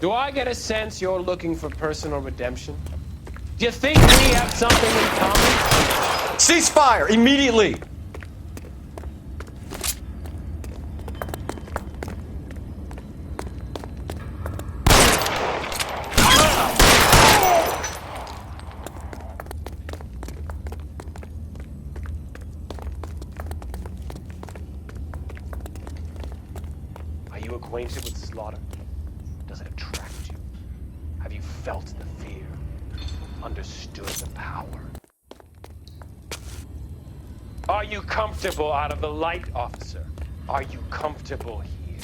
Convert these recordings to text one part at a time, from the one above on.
Do I get a sense you're looking for personal redemption? Do you think we have something in common? Ceasefire! Immediately! Are you acquainted with slaughter? Does it attract you? Have you felt the fear? Understood the power? Are you comfortable out of the light, officer? Are you comfortable here?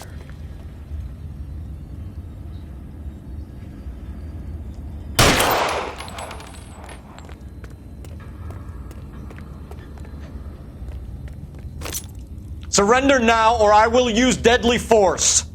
Surrender now, or I will use deadly force!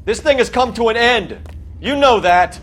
This thing has come to an end. You know that.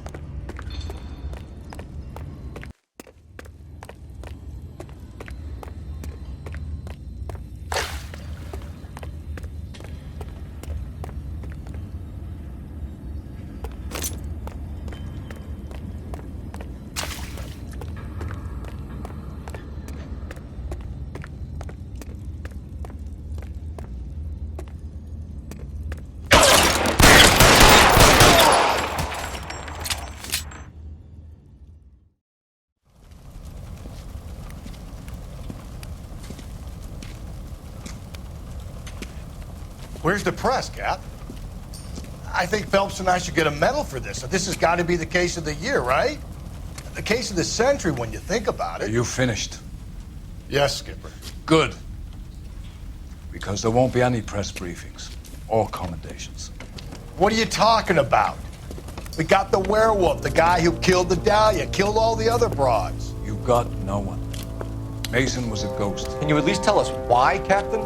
Where's the press, Cap? I think Phelps and I should get a medal for this. This has got to be the case of the year, right? The case of the century when you think about it. Are you finished? Yes, Skipper. Good. Because there won't be any press briefings or commendations. What are you talking about? We got the werewolf, the guy who killed the Dahlia, killed all the other broads. You got no one. Mason was a ghost. Can you at least tell us why, Captain?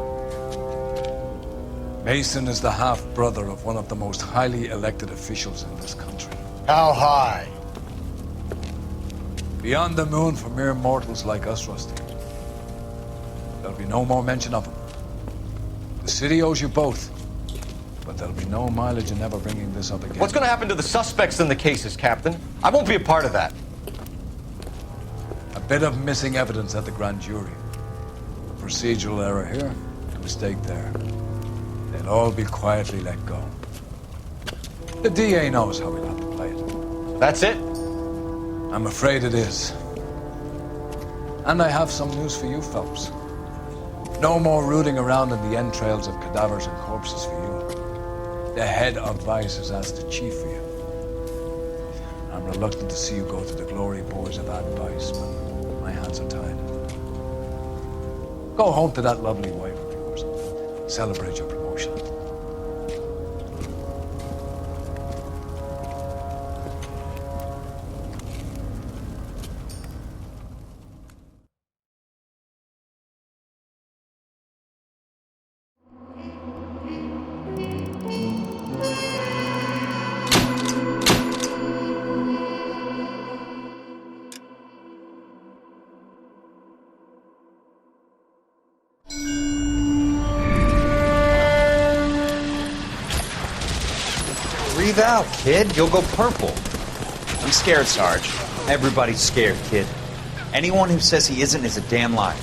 Mason is the half-brother of one of the most highly elected officials in this country. How high? Beyond the moon for mere mortals like us, Rusty. There'll be no more mention of him. The city owes you both. But there'll be no mileage in ever bringing this up again. What's going to happen to the suspects in the cases, Captain? I won't be a part of that. A bit of missing evidence at the grand jury. A procedural error here, a mistake there. They'll all be quietly let go. The DA knows how we got to play it. That's it? I'm afraid it is. And I have some news for you, Phelps. No more rooting around in the entrails of cadavers and corpses for you. The head of Vice has asked the chief for you. I'm reluctant to see you go to the glory boys of advice, but my hands are tied. Go home to that lovely wife of yours. Celebrate your promotion. Breathe out, kid. You'll go purple. I'm scared, Sarge. Everybody's scared, kid. Anyone who says he isn't is a damn liar.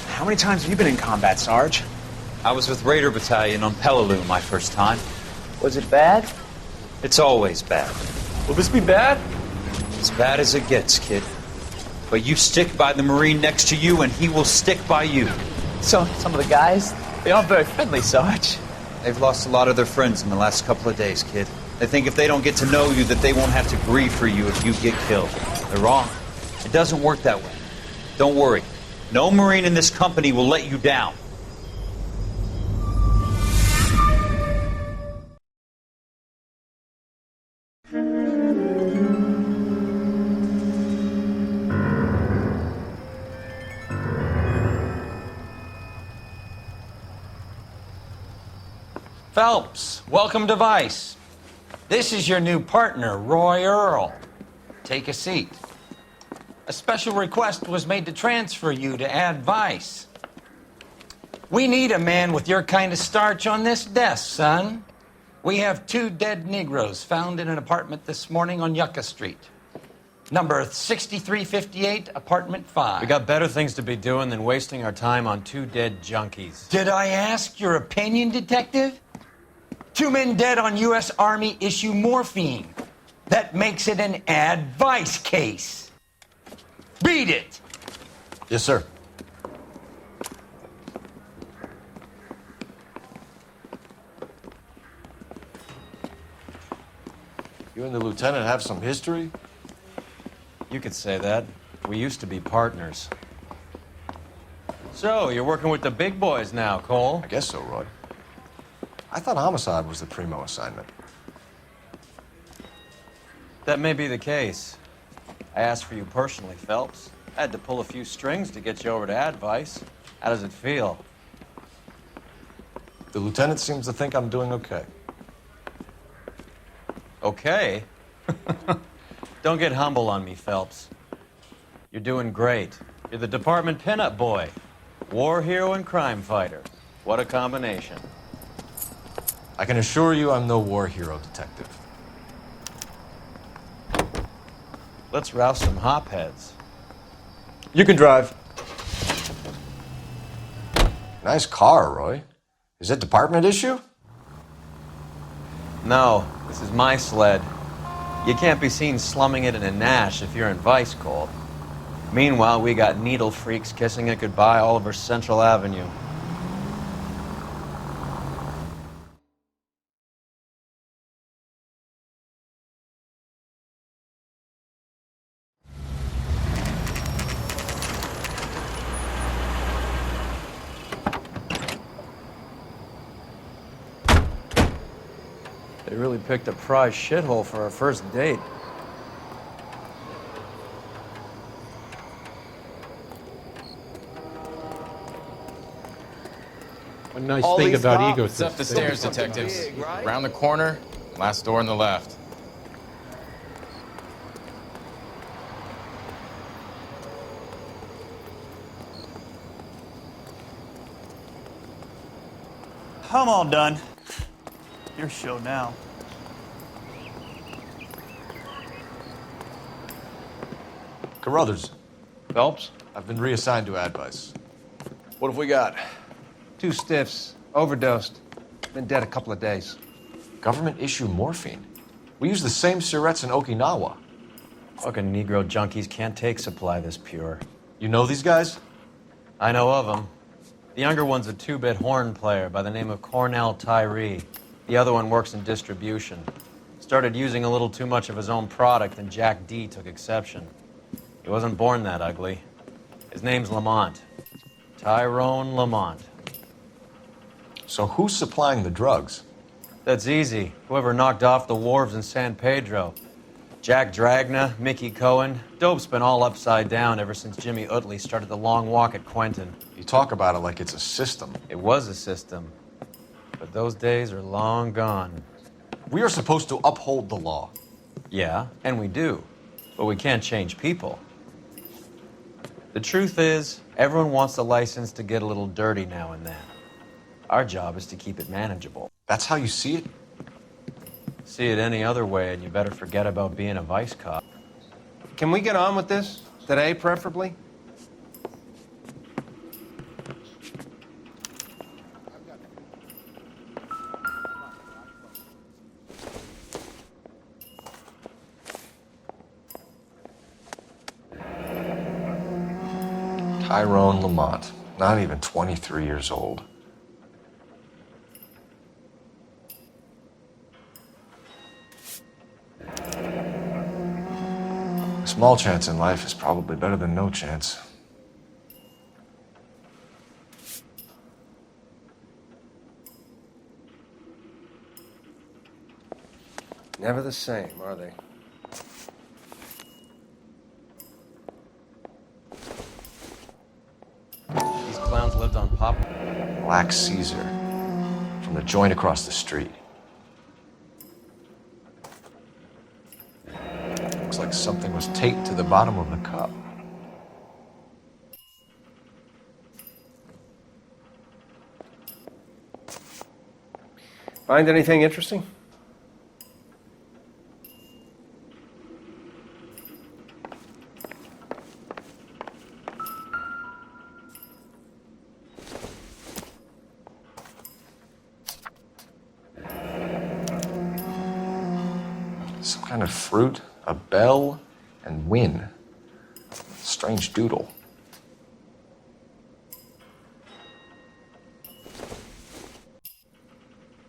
How many times have you been in combat, Sarge? I was with Raider Battalion on Peleliu my first time. Was it bad? It's always bad. Will this be bad? As bad as it gets, kid. But you stick by the Marine next to you, and he will stick by you. So, some of the guys, they aren't very friendly, Sarge. They've lost a lot of their friends in the last couple of days, kid. They think if they don't get to know you, that they won't have to grieve for you if you get killed. They're wrong. It doesn't work that way. Don't worry. No Marine in this company will let you down. Phelps, welcome to Vice. This is your new partner, Roy Earl. Take a seat. A special request was made to transfer you to Ad Vice. We need a man with your kind of starch on this desk, son. We have 2 dead Negroes found in an apartment this morning on Yucca Street. Number 6358, apartment 5. We got better things to be doing than wasting our time on 2 dead junkies. Did I ask your opinion, detective? 2 men dead on U.S. Army issue morphine. That makes it an advice case. Beat it! Yes, sir. You and the lieutenant have some history? You could say that. We used to be partners. So, you're working with the big boys now, Cole? I guess so, Roy. I thought homicide was the primo assignment. That may be the case. I asked for you personally, Phelps. I had to pull a few strings to get you over to Advice. How does it feel? The lieutenant seems to think I'm doing okay. Okay. Don't get humble on me, Phelps. You're doing great. You're the department pinup boy. War hero and crime fighter. What a combination. I can assure you I'm no war hero, detective. Let's rouse some hopheads. You can drive. Nice car, Roy. Is it department issue? No, this is my sled. You can't be seen slumming it in a Nash if you're in vice cold. Meanwhile, we got needle freaks kissing it goodbye all over Central Avenue. They really picked a prize shithole for our first date. One nice thing about ego It's up the stairs, detectives. Around the corner, last door on the left. I'm all done. Your show now. Carruthers, Phelps? I've been reassigned to advice. What have we got? 2 stiffs, overdosed. Been dead a couple of days. Government issue morphine. We use the same syrettes in Okinawa. Fucking Negro junkies can't take supply this pure. You know these guys? I know of them. The younger one's a 2-bit horn player by the name of Cornell Tyree. The other one works in distribution. Started using a little too much of his own product, and Jack D took exception. He wasn't born that ugly. His name's Lamont. Tyrone Lamont. So who's supplying the drugs? That's easy. Whoever knocked off the wharves in San Pedro. Jack Dragna, Mickey Cohen. Dope's been all upside down ever since Jimmy Utley started the long walk at Quentin. You talk about it like it's a system. It was a system. But those days are long gone. We are supposed to uphold the law. Yeah, and we do. But we can't change people. The truth is, everyone wants the license to get a little dirty now and then. Our job is to keep it manageable. That's how you see it? See it any other way, and you better forget about being a vice cop. Can we get on with this? Today, preferably? Tyrone Lamont, not even 23 years old. A small chance in life is probably better than no chance. Never the same, are they? These clowns lived on pop. Black Caesar, from the joint across the street. Looks like something was taped to the bottom of the cup. Find anything interesting? Some kind of fruit, a bell, and win. Strange doodle.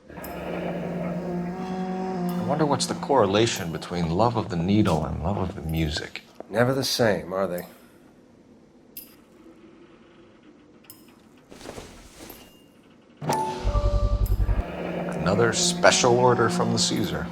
I wonder what's the correlation between love of the needle and love of the music. Never the same, are they? Another special order from the Caesar.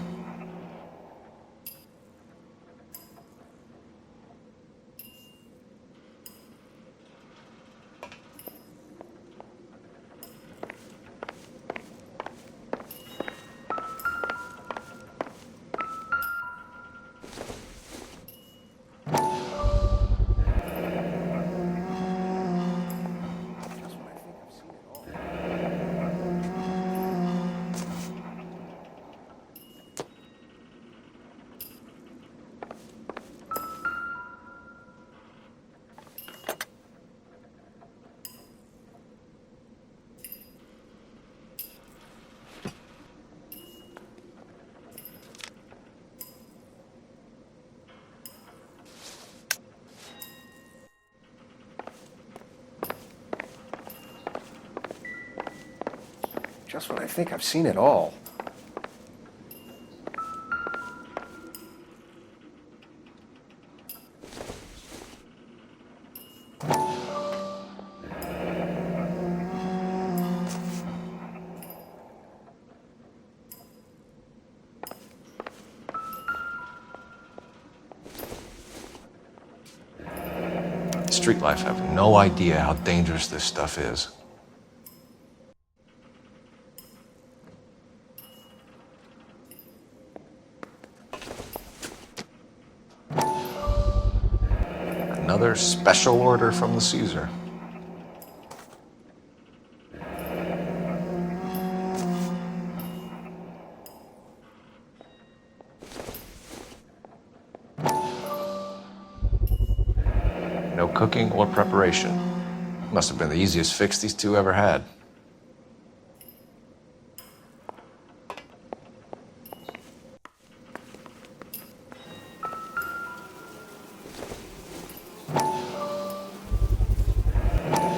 Just when I think I've seen it all. Street life have no idea how dangerous this stuff is. Another special order from the Caesar. No cooking or preparation. Must have been the easiest fix these two ever had.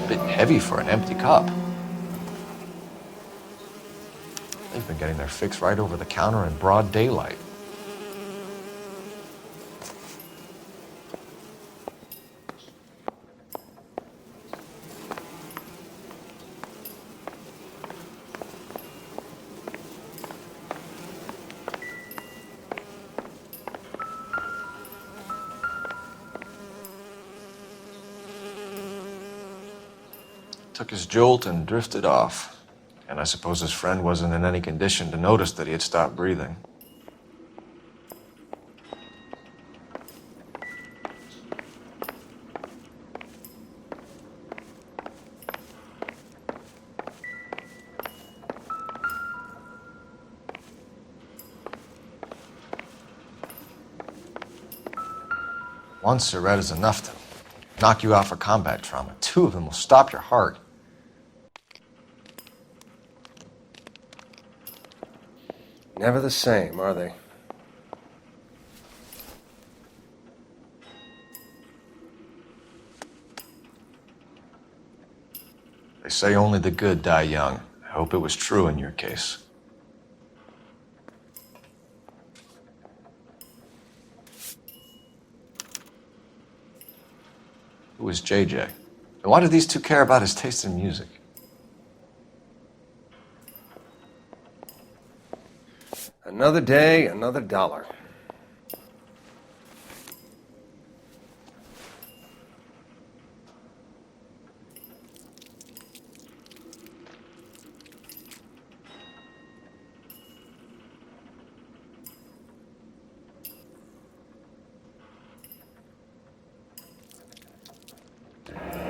Bit heavy for an empty cup. They've been getting their fix right over the counter in broad daylight. Took his jolt and drifted off. And I suppose his friend wasn't in any condition to notice that he had stopped breathing. One cigarette is enough to knock you out for combat trauma. Two of them will stop your heart. Never the same, are they? They say only the good die young. I hope it was true in your case. Who is JJ? And why do these two care about his taste in music? Another day, another dollar.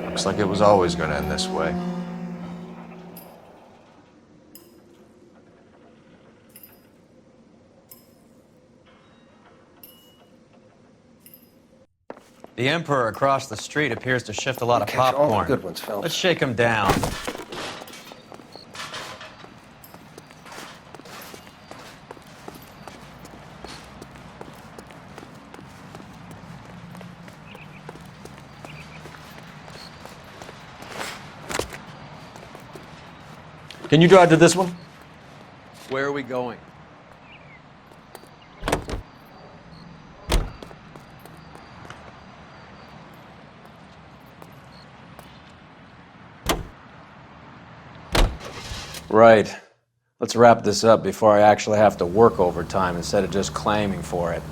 Looks like it was always going to end this way. The Emperor across the street appears to shift a lot of Catch all the popcorn. good ones, Phelps. Let's shake him down. Can you drive to this one? Where are we going? Right. Let's wrap this up before I actually have to work overtime instead of just claiming for it.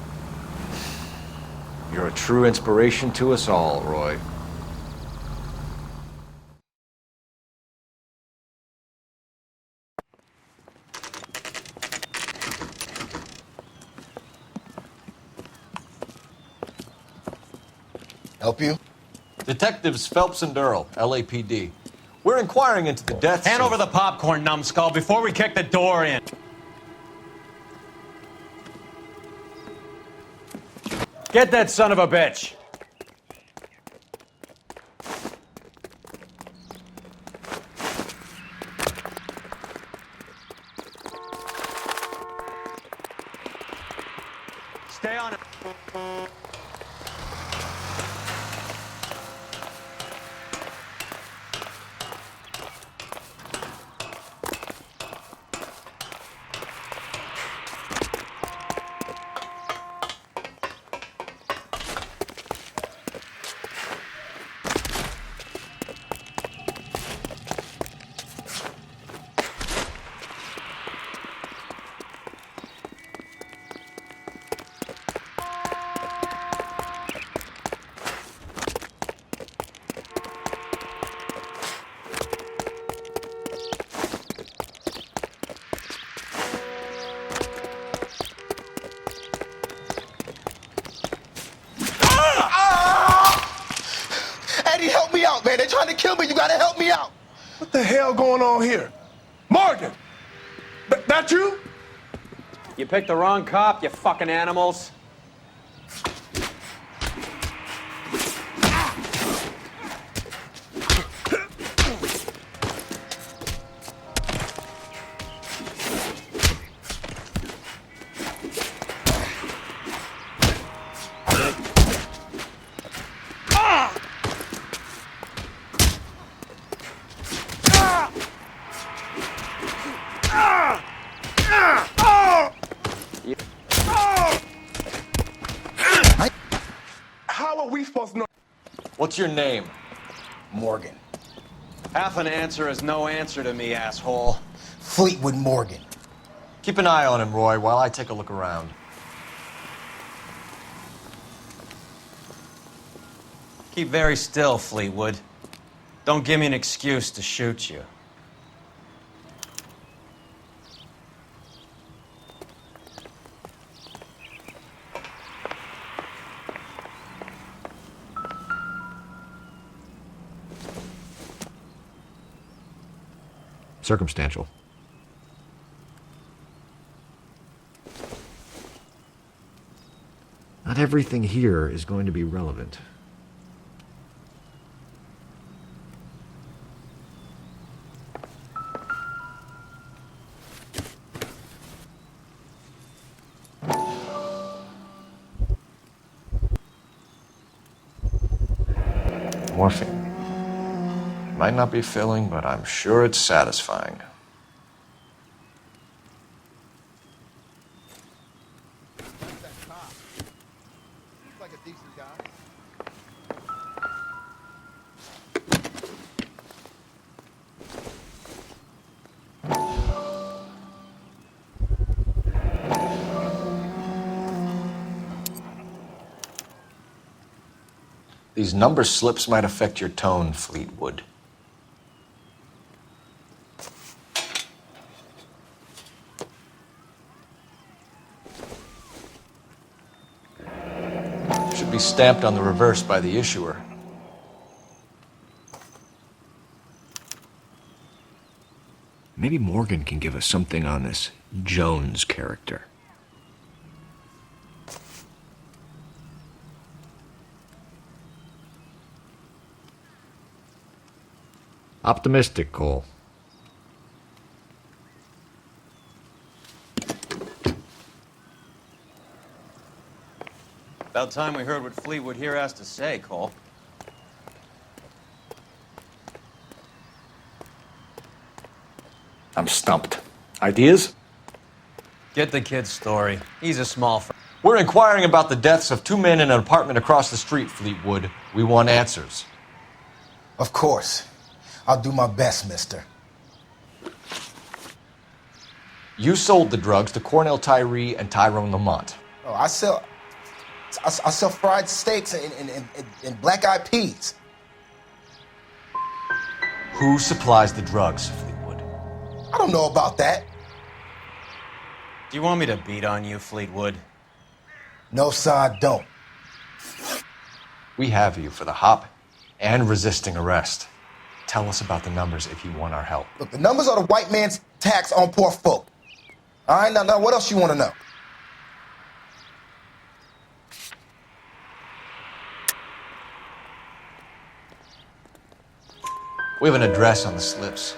You're a true inspiration to us all, Roy. Help you? Detectives Phelps and Earl, LAPD. We're inquiring into the deaths Hand of... over the popcorn, numbskull, before we kick the door in. Get that son of a bitch. Stay on it. man. They're trying to kill me. You gotta help me out. What the hell going on here? Morgan! That you? You picked the wrong cop, you fucking animals. How are we supposed to know? What's your name? Morgan. Half an answer is no answer to me, asshole. Fleetwood Morgan. Keep an eye on him, Roy, while I take a look around. Keep very still, Fleetwood. Don't give me an excuse to shoot you. Circumstantial. Not everything here is going to be relevant. Morphine. Might not be filling, but I'm sure it's satisfying. These number slips might affect your tone, Fleetwood. Should be stamped on the reverse by the issuer. Maybe Morgan can give us something on this Jones character. Optimistic, Cole. About time we heard what Fleetwood here has to say, Cole. I'm stumped. Ideas? Get the kid's story. He's a small We're inquiring about the deaths of two men in an apartment across the street, Fleetwood. We want answers. Of course. I'll do my best, mister. You sold the drugs to Cornell Tyree and Tyrone Lamont. Oh, I sell fried steaks and black-eyed peas. Who supplies the drugs, Fleetwood? I don't know about that. Do you want me to beat on you, Fleetwood? No, sir, I don't. We have you for the hop and resisting arrest. Tell us about the numbers if you want our help. Look, the numbers are the white man's tax on poor folk. All right, now what else you want to know? We have an address on the slips.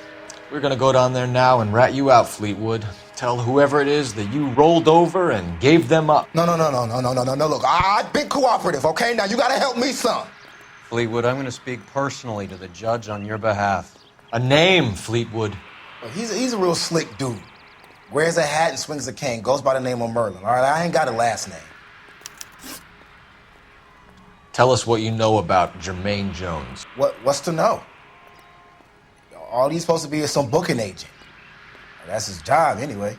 We're gonna go down there now and rat you out, Fleetwood. Tell whoever it is that you rolled over and gave them up. No. Look, I've been cooperative, okay? Now you gotta help me, son. Fleetwood, I'm going to speak personally to the judge on your behalf. A name, Fleetwood. He's a real slick dude. Wears a hat and swings a cane. Goes by the name of Merlin. All right, I ain't got a last name. Tell us what you know about Jermaine Jones. What's to know? All he's supposed to be is some booking agent. That's his job, anyway.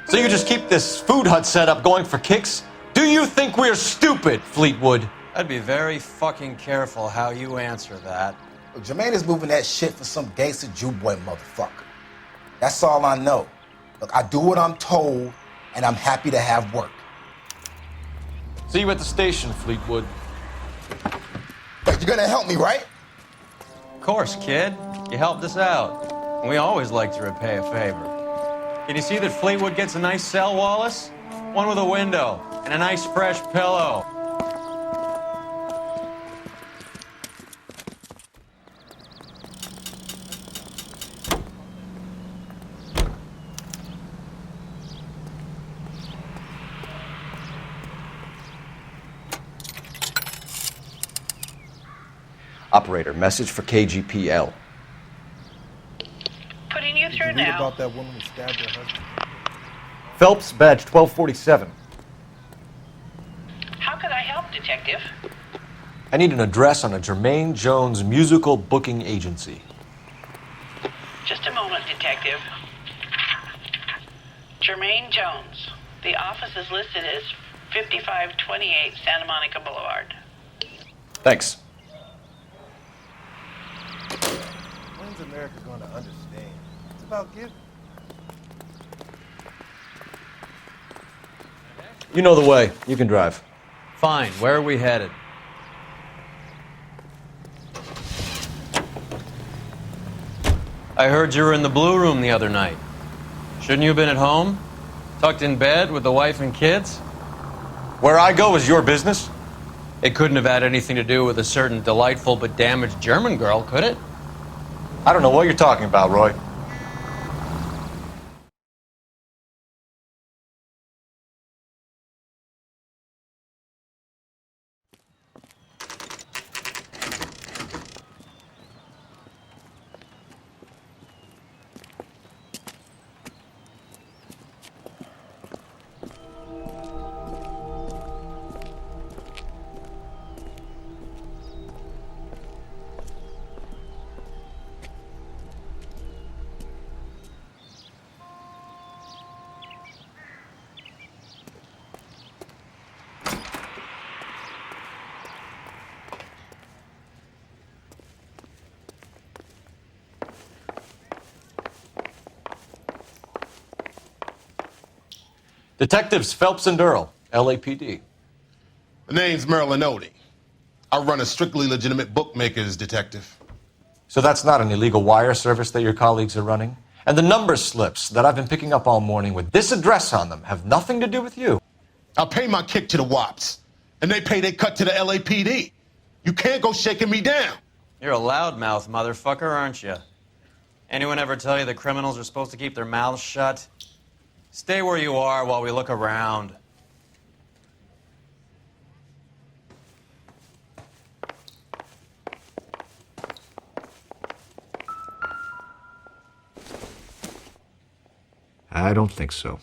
So you just keep this food hut setup going for kicks? Do you think we're stupid, Fleetwood? I'd be very fucking careful how you answer that. Look, Jermaine is moving that shit for some gangster Jew boy motherfucker. That's all I know. Look, I do what I'm told, and I'm happy to have work. See you at the station, Fleetwood. But you're gonna help me, right? Of course, kid. You helped us out. We always like to repay a favor. Can you see that Fleetwood gets a nice cell, Wallace? One with a window and a nice fresh pillow. Operator, message for KGPL. Putting you through now. About that woman who stabbed her husband. Phelps, badge 1247. How could I help, Detective? I need an address on a Jermaine Jones musical booking agency. Just a moment, Detective. Jermaine Jones. The office is listed as 5528 Santa Monica Boulevard. Thanks. When's America going to understand? It's about giving. You know the way. You can drive. Fine. Where are we headed? I heard you were in the Blue Room the other night. Shouldn't you have been at home? Tucked in bed with the wife and kids? Where I go is your business? It couldn't have had anything to do with a certain delightful but damaged German girl, could it? I don't know what you're talking about, Roy. Detectives Phelps and Earl, LAPD. The name's Merlin Odie. I run a strictly legitimate bookmaker's detective. So that's not an illegal wire service that your colleagues are running? And the number slips that I've been picking up all morning with this address on them have nothing to do with you? I pay my kick to the WAPs, and they pay their cut to the LAPD. You can't go shaking me down. You're a loudmouth motherfucker, aren't you? Anyone ever tell you that criminals are supposed to keep their mouths shut? Stay where you are while we look around. I don't think so.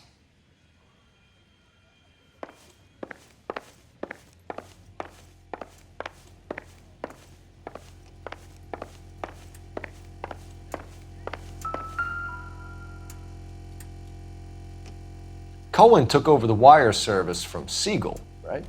Cohen took over the wire service from Siegel, right?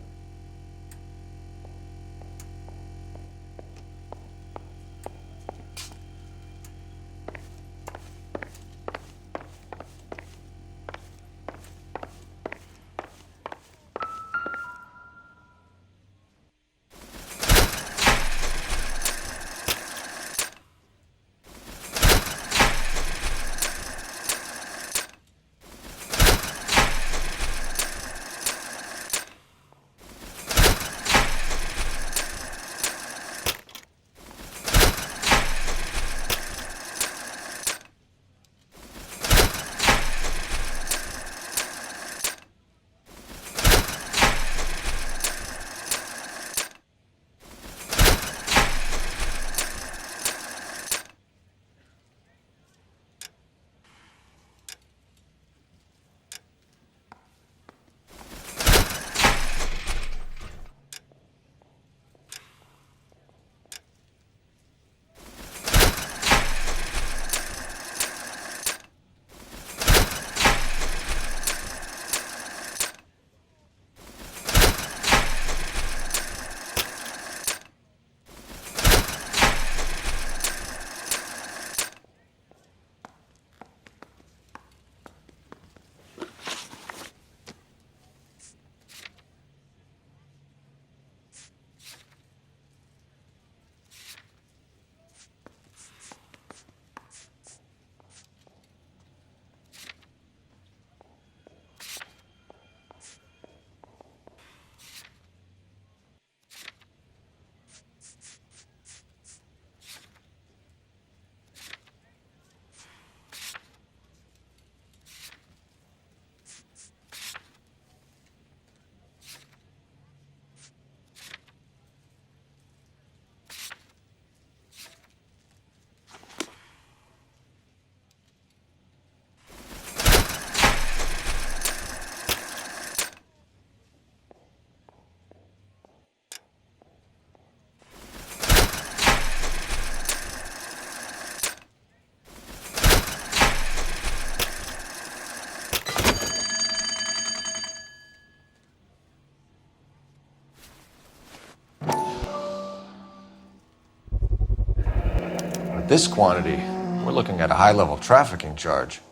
this quantity, we're looking at a high-level trafficking charge.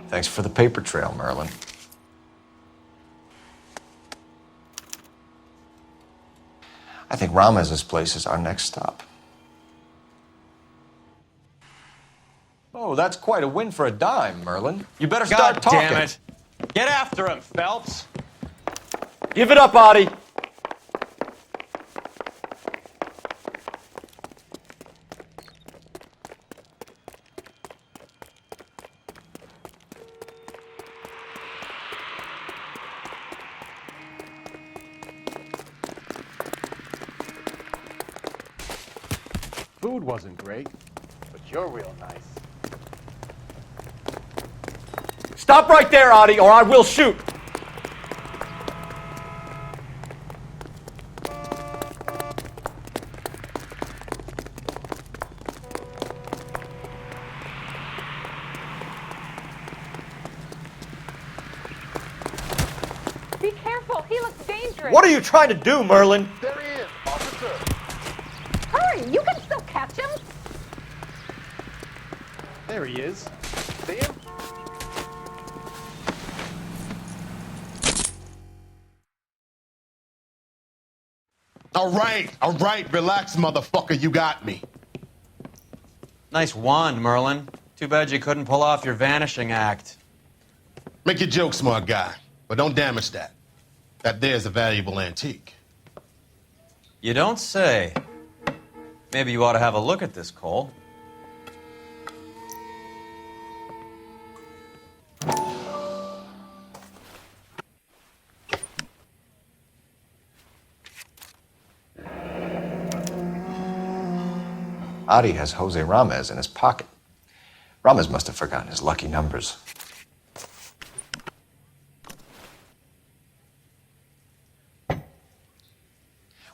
Thanks for the paper trail, Merlin. I think Ramez's place is our next stop. Oh, that's quite a win for a dime, Merlin. You better start God talking. damn it. Get after him, Phelps. Give it up, Adi. Food wasn't great, but you're real nice. Stop right there, Adi, or I will shoot. Be careful, he looks dangerous. What are you trying to do, Merlin? There he is, officer. Hurry, you can still catch him. There he is. See him? All right, relax, motherfucker, you got me. Nice wand, Merlin. Too bad you couldn't pull off your vanishing act. Make your joke, smart guy, but don't damage that. That there's a valuable antique. You don't say. Maybe you ought to have a look at this, Cole. Adi has Jose Ramez in his pocket. Ramez must have forgotten his lucky numbers.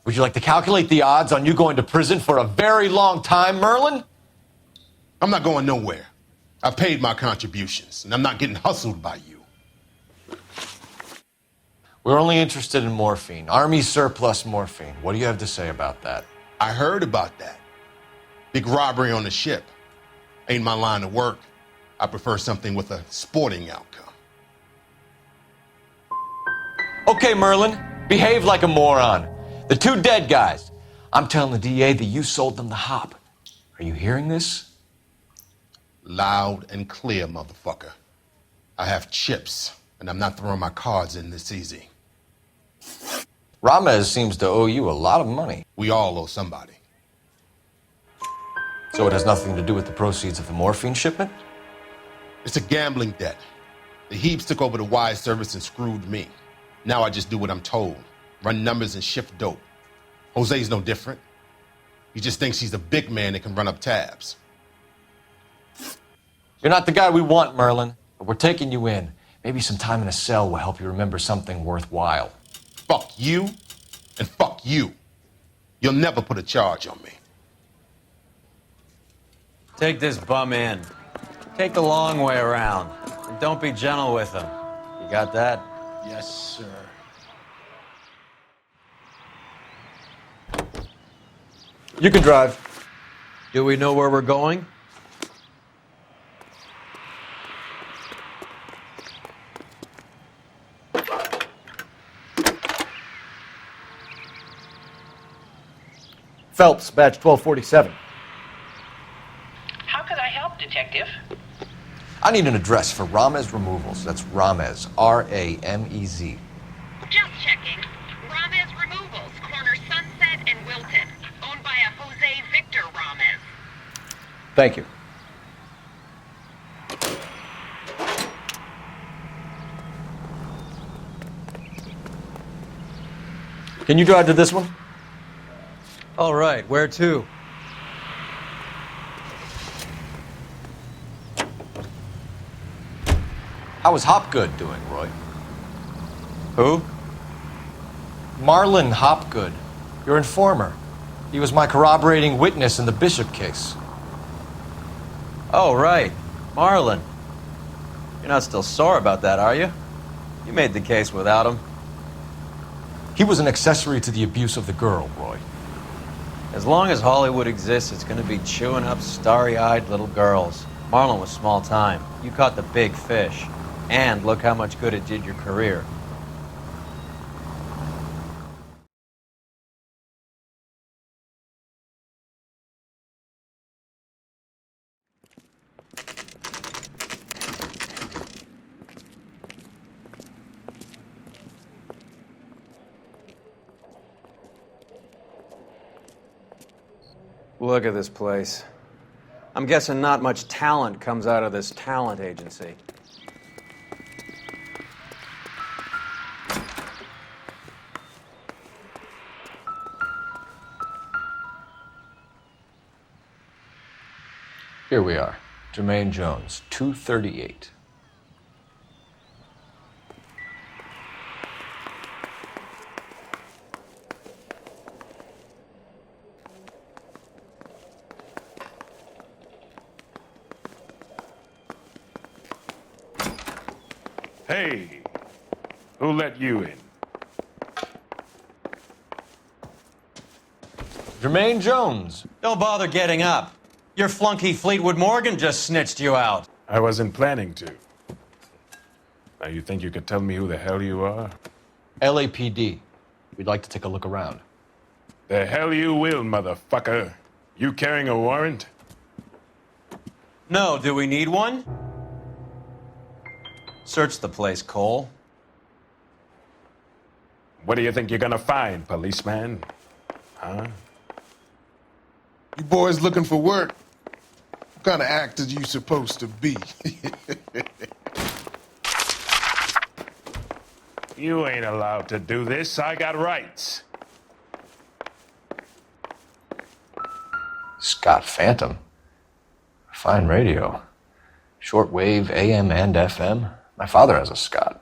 Would you like to calculate the odds on you going to prison for a very long time, Merlin? I'm not going nowhere. I've paid my contributions, and I'm not getting hustled by you. We're only interested in morphine. Army surplus morphine. What do you have to say about that? I heard about that. Big robbery on the ship. Ain't my line of work. I prefer something with a sporting outcome. Okay, Merlin, behave like a moron. The two dead guys. I'm telling the DA that you sold them the hop. Are you hearing this? Loud and clear, motherfucker. I have chips, and I'm not throwing my cards in this easy. Ramez seems to owe you a lot of money. We all owe somebody. So it has nothing to do with the proceeds of the morphine shipment? It's a gambling debt. The Heaps took over the wire service and screwed me. Now I just do what I'm told. Run numbers and shift dope. Jose's no different. He just thinks he's a big man that can run up tabs. You're not the guy we want, Merlin, but we're taking you in. Maybe some time in a cell will help you remember something worthwhile. Fuck you, and fuck you. You'll never put a charge on me. Take this bum in. Take the long way around. And don't be gentle with him. You got that? Yes, sir. You can drive. Do we know where we're going? Phelps, badge 1247. How could I help, Detective? I need an address for Ramez Removals. That's Ramez, R-A-M-E-Z. Just checking. Ramez Removals, corner Sunset and Wilton. Owned by a Jose Victor Ramez. Thank you. Can you drive to this one? All right, where to? How is Hopgood doing, Roy? Who? Marlon Hopgood, your informer. He was my corroborating witness in the Bishop case. Oh, right. Marlon. You're not still sore about that, are you? You made the case without him. He was an accessory to the abuse of the girl, Roy. As long as Hollywood exists, it's gonna be chewing up starry-eyed little girls. Marlon was small time. You caught the big fish. And look how much good it did your career. Look at this place. I'm guessing not much talent comes out of this talent agency. Here we are. Jermaine Jones, 238. Hey, who let you in? Jermaine Jones. Don't bother getting up. Your flunky Fleetwood Morgan just snitched you out. I wasn't planning to. Now you think you could tell me who the hell you are? LAPD. We'd like to take a look around. The hell you will, motherfucker. You carrying a warrant? No, do we need one? Search the place, Cole. What do you think you're gonna find, policeman? Huh? You boys looking for work? What kind of actor you supposed to be? You ain't allowed to do this. I got rights. Scott Phantom. Fine radio. Shortwave, AM and FM. My father has a Scott.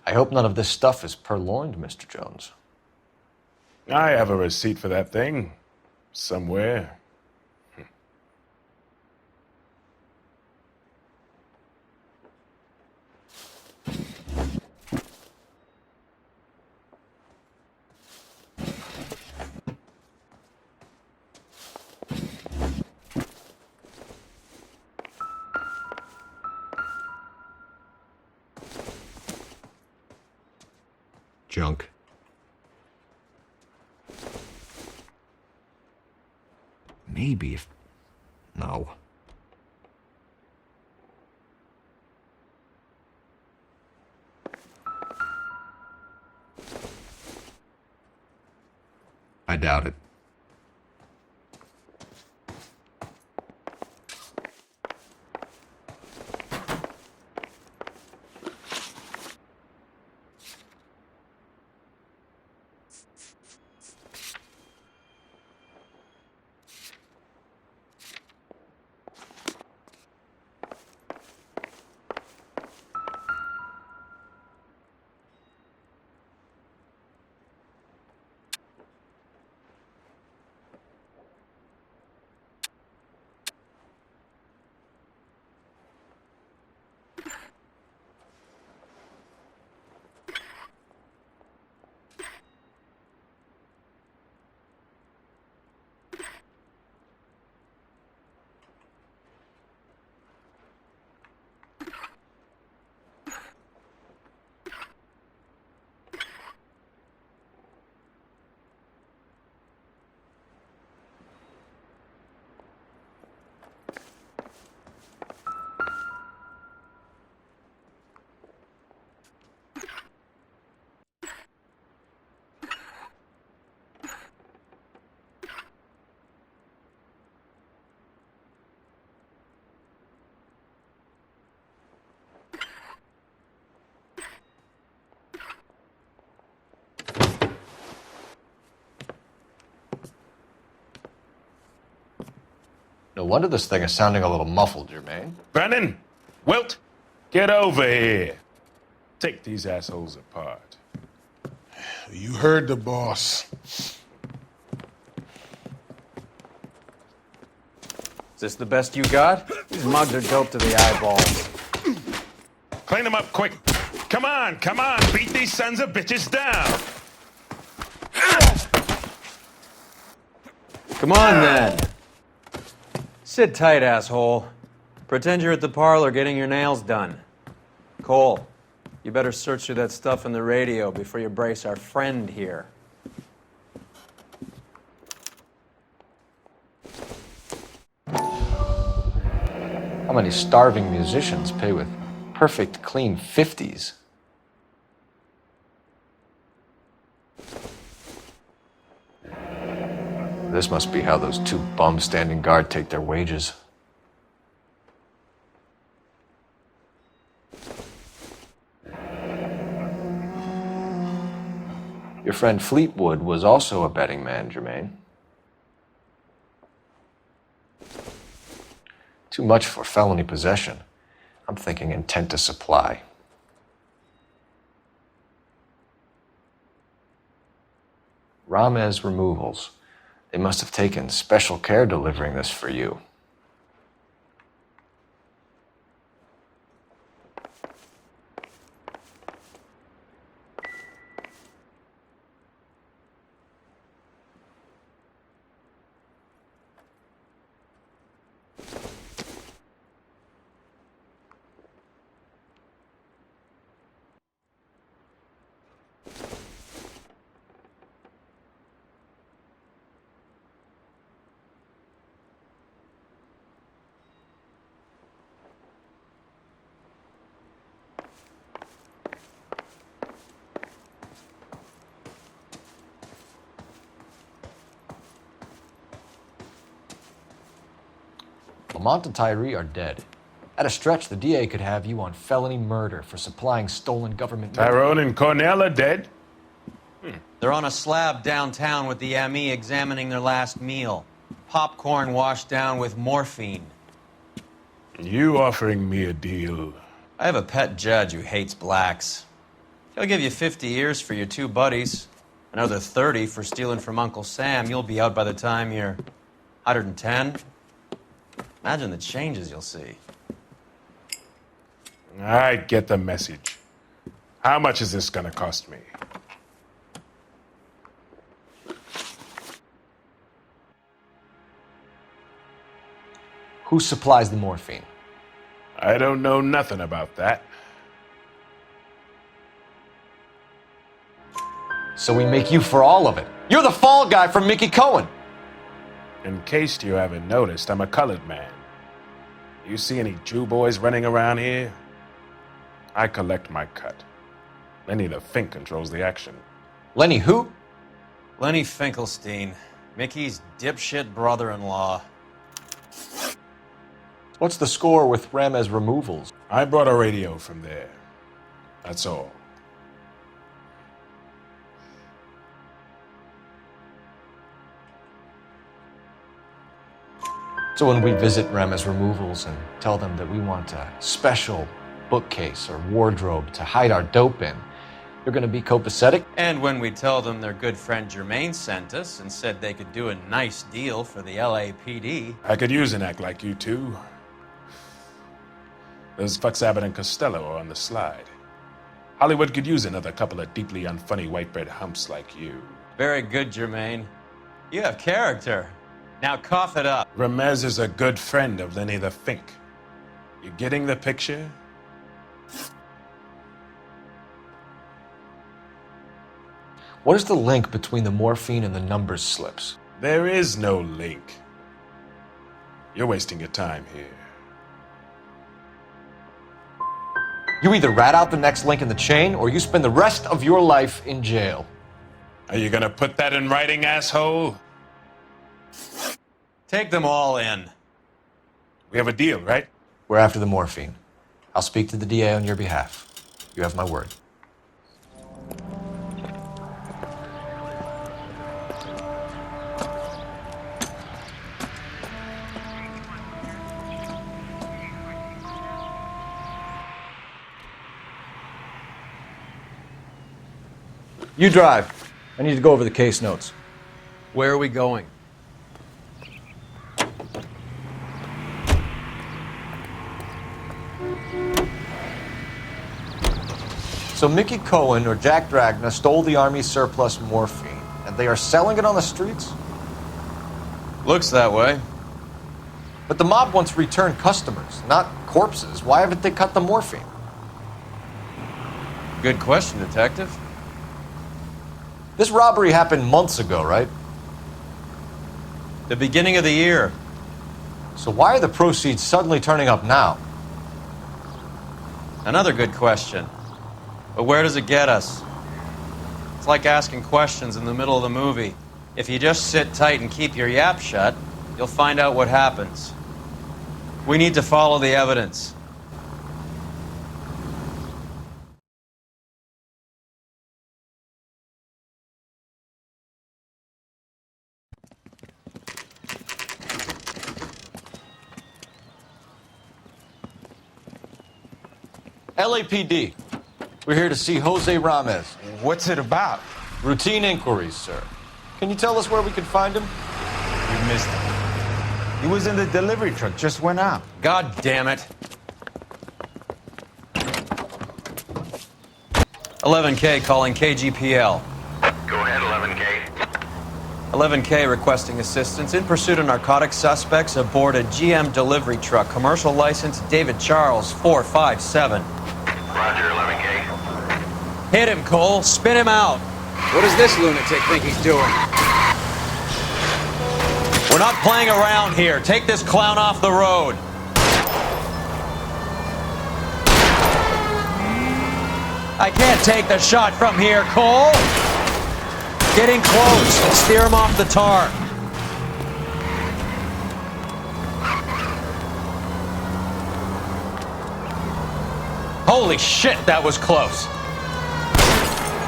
I hope none of this stuff is purloined, Mr. Jones. I have a receipt for that thing. Somewhere. Junk. Maybe if... No. I doubt it. No wonder this thing is sounding a little muffled, Jermaine. Brennan, Wilt, get over here. Take these assholes apart. You heard the boss. Is this the best you got? These mugs are dope to the eyeballs. Clean them up quick. Come on, beat these sons of bitches down. Come on, then. Sit tight, asshole. Pretend you're at the parlor getting your nails done. Cole, you better search through that stuff in the radio before you brace our friend here. How many starving musicians pay with perfect, clean 50s? This must be how those two bums standing guard take their wages. Your friend Fleetwood was also a betting man, Jermaine. Too much for felony possession. I'm thinking intent to supply. Ramez Removals. They must have taken special care delivering this for you. Lamont and Tyree are dead. At a stretch, the DA could have you on felony murder for supplying stolen government... Tyrone and Cornell are dead? They're on a slab downtown with the ME examining their last meal. Popcorn washed down with morphine. You offering me a deal? I have a pet judge who hates blacks. He'll give you 50 years for your two buddies. Another 30 for stealing from Uncle Sam. You'll be out by the time you're 110. Imagine the changes you'll see. I get the message. How much is this gonna cost me? Who supplies the morphine? I don't know nothing about that. So we make you for all of it. You're the fall guy from Mickey Cohen. In case you haven't noticed, I'm a colored man. You see any Jew boys running around here? I collect my cut. Lenny the Fink controls the action. Lenny who? Lenny Finkelstein, Mickey's dipshit brother-in-law. What's the score with Ramez Removals? I brought a radio from there. That's all. So when we visit Ramez Removals and tell them that we want a special bookcase or wardrobe to hide our dope in, they're going to be copacetic? And when we tell them their good friend Jermaine sent us and said they could do a nice deal for the LAPD. I could use an act like you two. Those fucks Abbott and Costello are on the slide. Hollywood could use another couple of deeply unfunny white bread humps like you. Very good, Jermaine. You have character. Now cough it up. Ramez is a good friend of Lenny the Fink. You getting the picture? What is the link between the morphine and the numbers slips? There is no link. You're wasting your time here. You either rat out the next link in the chain, or you spend the rest of your life in jail. Are you gonna put that in writing, asshole? Take them all in. We have a deal, right? We're after the morphine. I'll speak to the DA on your behalf. You have my word. You drive. I need to go over the case notes. Where are we going? So Mickey Cohen or Jack Dragna stole the Army's surplus morphine, and they are selling it on the streets? Looks that way. But the mob wants returned customers, not corpses. Why haven't they cut the morphine? Good question, Detective. This robbery happened months ago, right? The beginning of the year. So why are the proceeds suddenly turning up now? Another good question. But where does it get us? It's like asking questions in the middle of the movie. If you just sit tight and keep your yap shut, you'll find out what happens. We need to follow the evidence. LAPD. We're here to see Jose Ramez. What's it about? Routine inquiries, sir. Can you tell us where we can find him? You missed him. He was in the delivery truck, just went out. God damn it. 11K calling KGPL. Go ahead, 11K. 11K requesting assistance in pursuit of narcotic suspects aboard a GM delivery truck. Commercial license David Charles 457. Roger, 11K. Hit him, Cole. Spin him out. What does this lunatic think he's doing? We're not playing around here. Take this clown off the road. I can't take the shot from here, Cole. Getting close. Steer him off the tar. Holy shit, that was close.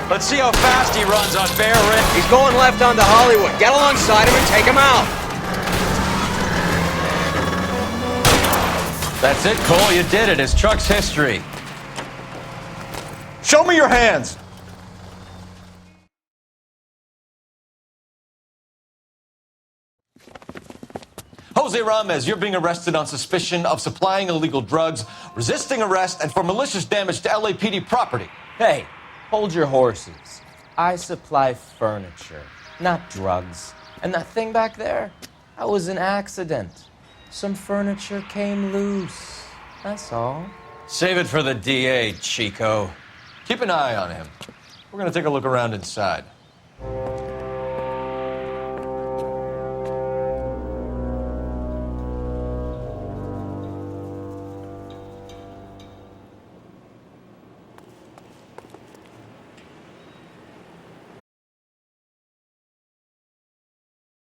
Let's see how fast he runs on Bear Ridge. He's going left onto Hollywood. Get alongside him and take him out. That's it, Cole. You did it. His truck's history. Show me your hands. Jose Ramez, you're being arrested on suspicion of supplying illegal drugs, resisting arrest, and for malicious damage to LAPD property. Hey, hold your horses. I supply furniture, not drugs. And that thing back there, that was an accident. Some furniture came loose. That's all. Save it for the DA, Chico. Keep an eye on him. We're going to take a look around inside.